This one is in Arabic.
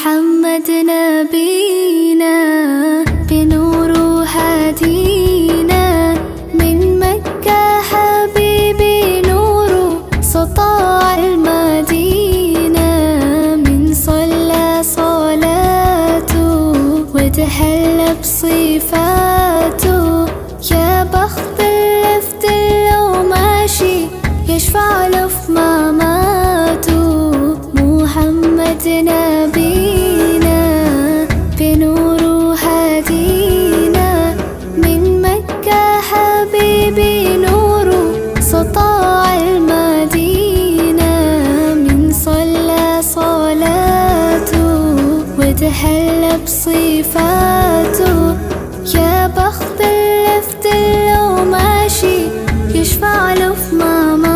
محمد نبينا بنور هدينا من مكة حبيبي نور سطاع المدينة من صلى صلاته وتحلى بصفاته يا بخت اللفت لو ماشي يشفع له في مماته محمد نبينا بنور هدينا من مكة حبيبي نور سطاع المدينة من صلى صلاته وتحلى بصفاته يا بخت اللفت لو ماشي يشفع له في مماته